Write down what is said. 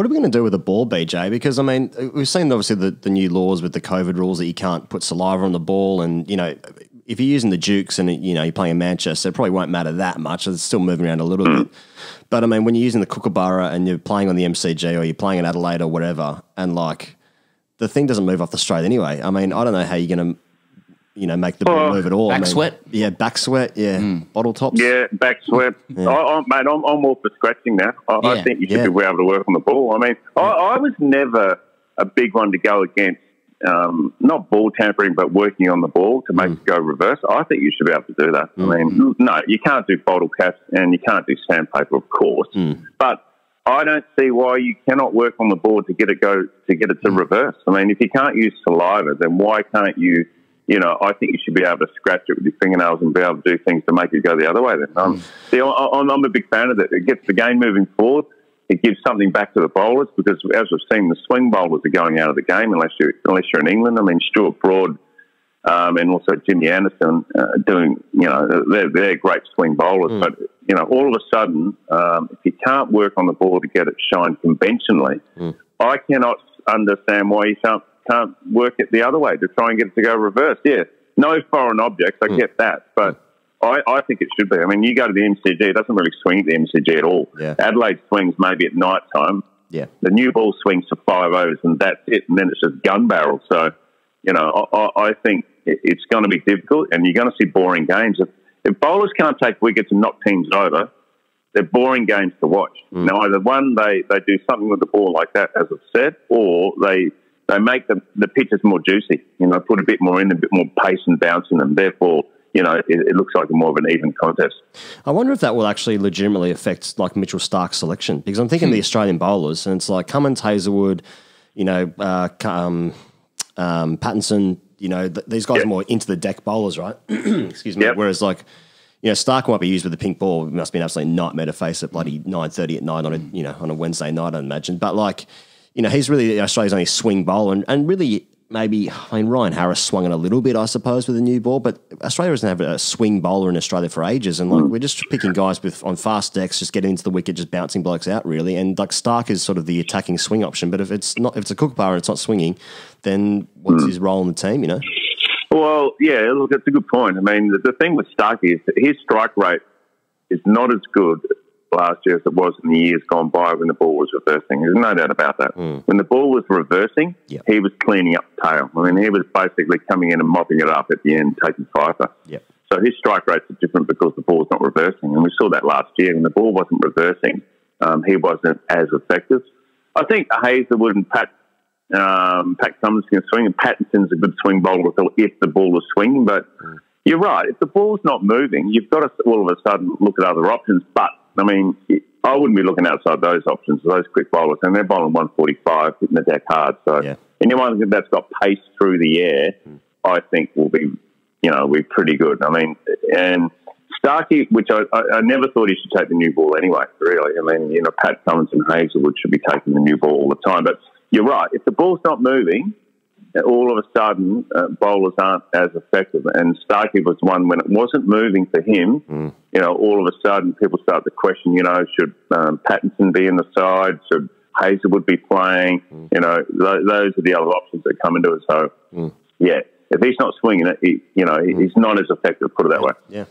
What are we going to do with the ball, BJ? Because, I mean, we've seen, obviously, the new laws with the COVID rules that you can't put saliva on the ball. And, you know, if you're using the Dukes and, you know, you're playing in Manchester, it probably won't matter that much. It's still moving around a little bit. But, I mean, when you're using the Kookaburra and you're playing on the MCG or you're playing in Adelaide or whatever, and, like, the thing doesn't move off the straight anyway. I mean, I don't know how you're going to, you know, make the ball move at all. Back sweat? Yeah, back sweat, bottle tops. Yeah, back sweat. Yeah. Mate, I'm all for scratching now. I think you should be able to work on the ball. I mean, I was never a big one to go against, not ball tampering, but working on the ball to make it go reverse. I think you should be able to do that. I mean, no, you can't do bottle caps and you can't do sandpaper, of course. But I don't see why you cannot work on the ball to get it to reverse. I mean, if you can't use saliva, then why can't you? You know, I think you should be able to scratch it with your fingernails and be able to do things to make it go the other way. Then, see, I'm a big fan of it. It gets the game moving forward. It gives something back to the bowlers because, as we've seen, the swing bowlers are going out of the game unless you're in England. I mean, Stuart Broad and also Jimmy Anderson doing, you know, they're great swing bowlers. But you know, all of a sudden, if you can't work on the ball to get it shined conventionally, I cannot understand why you can't work it the other way to try and get it to go reverse. Yeah, no foreign objects, I get that, but I think it should be. I mean, you go to the MCG, it doesn't really swing at the MCG at all. Yeah. Adelaide swings maybe at night time. Yeah. The new ball swings for 5 overs and that's it, and then it's just gun barrel. So, you know, I think it's going to be difficult and you're going to see boring games. If bowlers can't take wickets and knock teams over, they're boring games to watch. Now, either one, they do something with the ball like that, as I've said, or they make the pitches more juicy, you know, put a bit more in, a bit more pace and bounce in them. Therefore, you know, it looks like more of an even contest. I wonder if that will actually legitimately affect, like, Mitchell Stark's selection. Because I'm thinking the Australian bowlers, and it's like Cummins, Hazelwood, you know, Pattinson, you know, these guys are more into the deck bowlers, right? Excuse me. Whereas, like, you know, Stark might be used with the pink ball. It must be an absolute nightmare to face at bloody 9:30 at night on a Wednesday night, I'd imagine. But, like, you know, he's really Australia's only swing bowler, and really maybe, I mean, Ryan Harris swung it a little bit, I suppose, with the new ball, but Australia doesn't have a swing bowler in Australia for ages, and like we're just picking guys on fast decks, just getting into the wicket, just bouncing blokes out, really. And like Stark is sort of the attacking swing option, but if it's a Kookaburra and it's not swinging, then what's his role in the team? You know. Well, yeah, look, it's a good point. I mean, the thing with Stark is that his strike rate is not as good last year as it was in the years gone by when the ball was reversing. There's no doubt about that. When the ball was reversing, he was cleaning up the tail. I mean, he was basically coming in and mopping it up at the end, taking fifer. So his strike rates are different because the ball's not reversing. And we saw that last year. When the ball wasn't reversing, he wasn't as effective. I think Hazelwood and Pat Cummins can swing, and Pattinson's a good swing bowler if the ball is swinging. But you're right. If the ball's not moving, you've got to all of a sudden look at other options. But I mean, I wouldn't be looking outside those options, those quick bowlers, and they're bowling 145, hitting the deck hard. So anyone that's got pace through the air, I think will be, you know, be pretty good. I mean, and Starkey, which I never thought he should take the new ball anyway, really. I mean, you know, Pat Cummins and Hazelwood should be taking the new ball all the time. But you're right. If the ball's not moving, all of a sudden, bowlers aren't as effective. And Starkey was one when it wasn't moving for him, you know, all of a sudden people start to question, you know, should Pattinson be in the side? Should Hazelwood be playing? You know, those are the other options that come into it. So, yeah, if he's not swinging it, you know, he's not as effective, put it that way. Yeah.